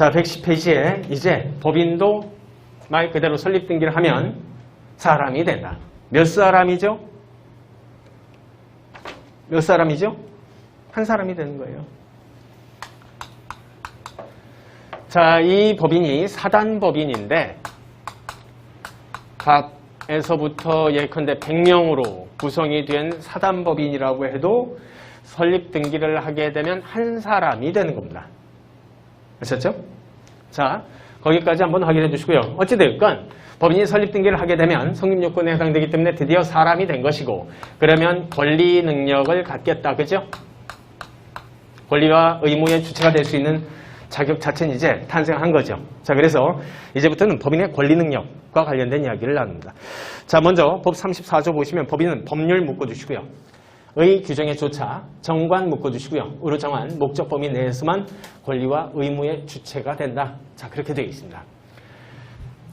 자, 110페이지에 이제 법인도 말 그대로 설립등기를 하면 사람이 된다. 몇 사람이죠? 몇 사람이죠? 한 사람이 되는 거예요. 자, 이 법인이 사단법인인데 갑에서부터 예컨대 100명으로 구성이 된 사단법인이라고 해도 설립등기를 하게 되면 한 사람이 되는 겁니다. 아셨죠? 자, 거기까지 한번 확인해 주시고요. 어찌됐건 법인이 설립등기를 하게 되면 성립요건에 해당되기 때문에 드디어 사람이 된 것이고, 그러면 권리 능력을 갖겠다. 그죠? 권리와 의무의 주체가 될 수 있는 자격 자체는 이제 탄생한 거죠. 자, 그래서 이제부터는 법인의 권리 능력과 관련된 이야기를 나눕니다. 자, 먼저 법 34조 보시면 법인은 법률 묶어주시고요. 의 규정에 조차 정관 묶어주시고요. 으로 정한 목적 범위 내에서만 권리와 의무의 주체가 된다. 자, 그렇게 되어 있습니다.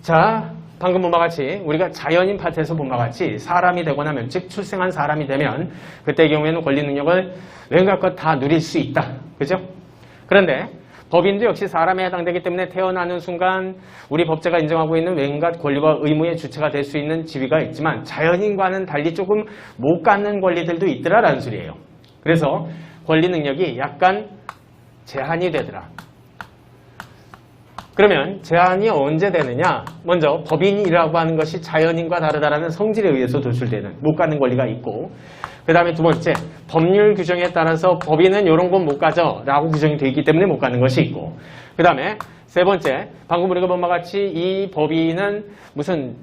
자, 방금 본 바와 같이 우리가 자연인 파트에서 본 바와 같이 사람이 되고 나면, 즉 출생한 사람이 되면 그때의 경우에는 권리 능력을 웬것 것 다 누릴 수 있다. 그죠? 그런데 법인도 역시 사람에 해당되기 때문에 태어나는 순간 우리 법제가 인정하고 있는 웬것 권리와 의무의 주체가 될 수 있는 지위가 있지만 자연인과는 달리 조금 못 갖는 권리들도 있더라라는 소리예요. 그래서 권리 능력이 약간 제한이 되더라. 그러면 제한이 언제 되느냐? 먼저 법인이라고 하는 것이 자연인과 다르다라는 성질에 의해서 도출되는 못 갖는 권리가 있고, 그 다음에 두 번째, 법률 규정에 따라서 법인은 이런 건 못 가져 라고 규정이 되어 있기 때문에 못 가는 것이 있고, 그 다음에 세 번째, 방금 우리가 본 바와 같이 이 법인은 무슨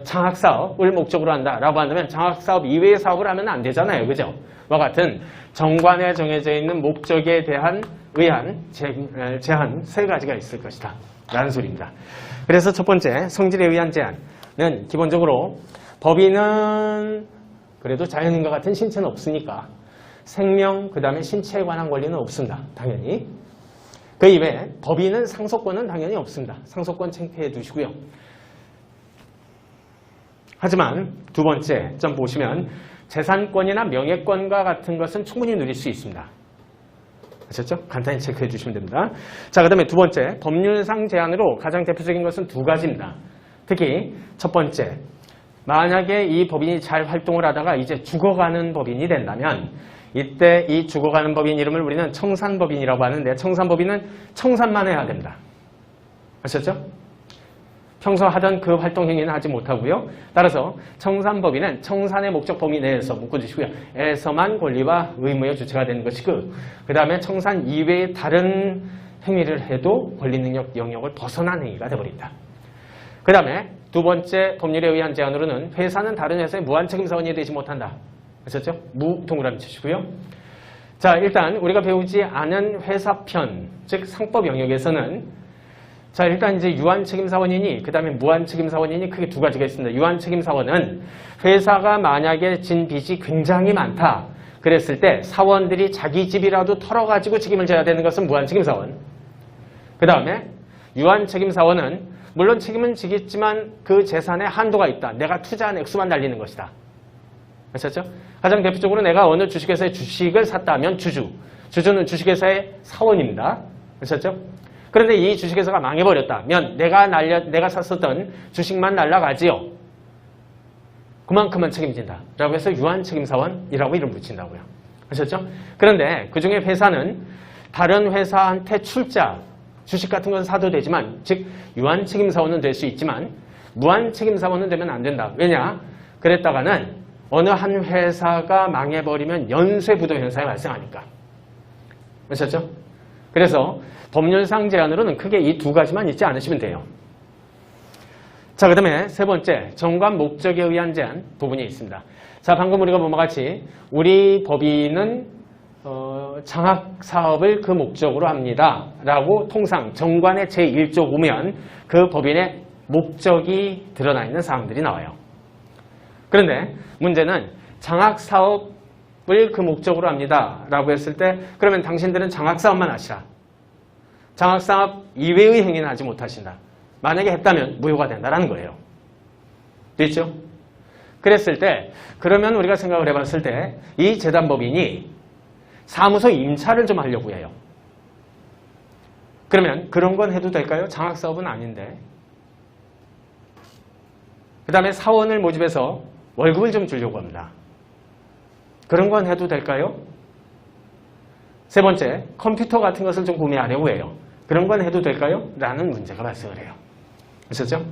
장학사업을 목적으로 한다 라고 한다면 장학사업 이외의 사업을 하면 안 되잖아요. 그죠? 와 같은 정관에 정해져 있는 목적에 대한 의한 제한 세 가지가 있을 것이다 라는 소리입니다. 그래서 첫 번째, 성질에 의한 제한은 기본적으로 법인은 그래도 자연인과 같은 신체는 없으니까 생명, 그 다음에 신체에 관한 권리는 없습니다. 당연히. 그 이외에 법인은 상속권은 당연히 없습니다. 상속권 창피해 두시고요. 하지만 두 번째 점 보시면 재산권이나 명예권과 같은 것은 충분히 누릴 수 있습니다. 아셨죠? 간단히 체크해 주시면 됩니다. 자, 그 다음에 두 번째, 법률상 제한으로 가장 대표적인 것은 두 가지입니다. 특히 첫 번째, 만약에 이 법인이 잘 활동을 하다가 이제 죽어가는 법인이 된다면 이때 이 죽어가는 법인 이름을 우리는 청산법인이라고 하는데, 청산법인은 청산만 해야 됩니다. 아셨죠? 평소 하던 그 활동 행위는 하지 못하고요. 따라서 청산법인은 청산의 목적 범위 내에서 묶어주시고요. 에서만 권리와 의무의 주체가 되는 것이고, 그 다음에 청산 이외의 다른 행위를 해도 권리 능력 영역을 벗어난 행위가 되어버린다. 그 다음에 두 번째 법률에 의한 제한으로는 회사는 다른 회사의 무한책임사원이 되지 못한다. 아셨죠? 무 동그라미 치시고요. 자, 일단 우리가 배우지 않은 회사편, 즉 상법 영역에서는 자, 일단 이제 유한책임사원이니 그 다음에 무한책임사원이니 크게 두 가지가 있습니다. 유한책임사원은 회사가 만약에 진 빚이 굉장히 많다 그랬을 때 사원들이 자기 집이라도 털어가지고 책임을 져야 되는 것은 무한책임사원. 그 다음에 유한책임사원은 물론 책임은 지겠지만 그 재산에 한도가 있다. 내가 투자한 액수만 날리는 것이다. 아셨죠? 가장 대표적으로 내가 어느 주식회사의 주식을 샀다면 주주는 주식회사의 사원입니다. 아셨죠? 그런데 이 주식회사가 망해버렸다면 내가 샀었던 주식만 날라가지요. 그만큼만 책임진다. 라고 해서 유한책임사원이라고 이름 붙인다고요. 아셨죠? 그런데 그중에 회사는 다른 회사한테 출자, 주식 같은 건 사도 되지만, 즉 유한책임사원은 될 수 있지만 무한책임사원은 되면 안 된다. 왜냐? 그랬다가는 어느 한 회사가 망해버리면 연쇄부도 현상이 발생하니까. 아셨죠? 그래서 법률상 제한으로는 크게 이 두 가지만 있지 않으시면 돼요. 자, 그 다음에 세 번째, 정관 목적에 의한 제한 부분이 있습니다. 자, 방금 우리가 본 바와 같이 우리 법인은 장학사업을 그 목적으로 합니다 라고 통상 정관의 제1조 보면 그 법인의 목적이 드러나 있는 사항들이 나와요. 그런데 문제는 장학사업을 그 목적으로 합니다 라고 했을 때 그러면 당신들은 장학사업만 하시라. 장학사업 이외의 행위는 하지 못하신다. 만약에 했다면 무효가 된다라는 거예요. 됐죠? 그랬을 때 그러면 우리가 생각을 해봤을 때 이 재단법인이 사무소 임차를 좀 하려고 해요. 그러면 그런 건 해도 될까요? 장학사업은 아닌데. 그 다음에 사원을 모집해서 월급을 좀 주려고 합니다. 그런 건 해도 될까요? 세 번째, 컴퓨터 같은 것을 좀 구매하려고 해요. 그런 건 해도 될까요? 라는 문제가 발생을 해요. 아셨죠?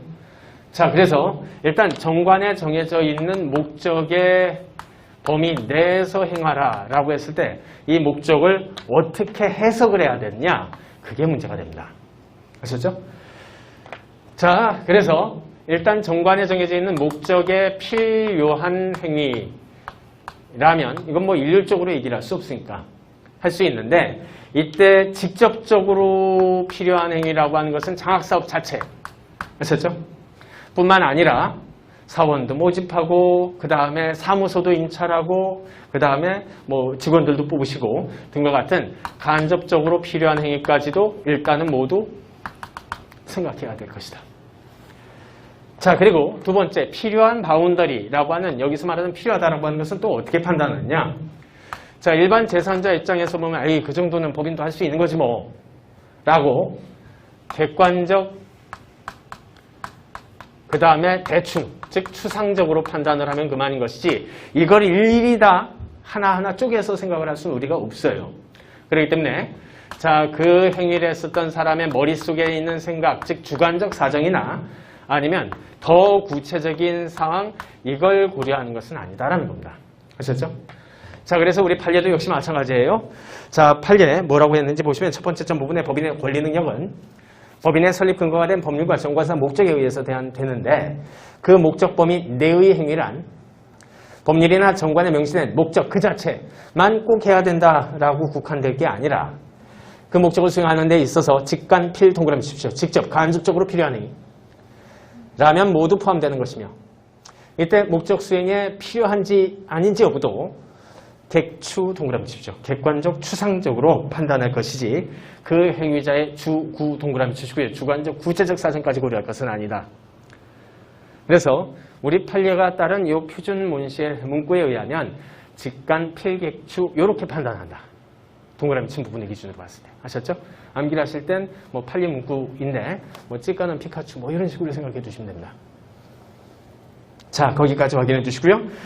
자, 그래서 일단 정관에 정해져 있는 목적의 범위 내에서 행하라 라고 했을 때 이 목적을 어떻게 해석을 해야 되느냐, 그게 문제가 됩니다. 아셨죠? 자, 그래서 일단 정관에 정해져 있는 목적에 필요한 행위라면 이건 뭐 일률적으로 얘기를 할 수 없으니까 할 수 있는데, 이때 직접적으로 필요한 행위라고 하는 것은 장학사업 자체, 아셨죠? 뿐만 아니라 사원도 모집하고, 그 다음에 사무소도 임찰하고, 그 다음에 뭐 직원들도 뽑으시고 등과 같은 간접적으로 필요한 행위까지도 일단은 모두 생각해야 될 것이다. 자, 그리고 두 번째, 필요한 바운더리라고 하는, 여기서 말하는 필요하다라고 하는 것은 또 어떻게 판단하느냐. 자, 일반 제3자 입장에서 보면 에이, 그 정도는 법인도 할 수 있는 거지 뭐 라고 객관적, 그 다음에 대충, 즉 추상적으로 판단을 하면 그만인 것이지, 이걸 일일이 다 하나하나 쪼개서 생각을 할 수는 우리가 없어요. 그렇기 때문에 자, 그 행위를 했었던 사람의 머릿속에 있는 생각, 즉 주관적 사정이나 아니면 더 구체적인 상황, 이걸 고려하는 것은 아니다라는 겁니다. 아셨죠? 자, 그래서 우리 판례도 역시 마찬가지예요. 자, 판례 뭐라고 했는지 보시면 첫 번째 점 부분의 법인의 권리 능력은 법인의 설립 근거가 된 법률과 정관상 목적에 의해서 되는데, 그 목적 범위 내의 행위란 법률이나 정관에 명시된 목적 그 자체만 꼭 해야 된다라고 국한될 게 아니라 그 목적을 수행하는 데 있어서 직간, 필, 동그라미 칩시오. 직접, 간접적으로 필요한 행위 라면 모두 포함되는 것이며, 이때 목적 수행에 필요한지 아닌지 여부도 객추 동그라미 칩시오. 객관적, 추상적으로 판단할 것이지 그 행위자의 주, 구 동그라미 치시고요. 주관적, 구체적 사정까지 고려할 것은 아니다. 그래서 우리 판례가 따른 이 표준 문시의 문구에 의하면 직간, 필, 객추 이렇게 판단한다. 동그라미 친 부분의 기준으로 봤을 때. 아셨죠? 암기를 하실 땐 뭐 판례 문구인데 뭐 찌까는 피카츄 뭐 이런 식으로 생각해 두시면 됩니다. 자, 거기까지 확인해 주시고요.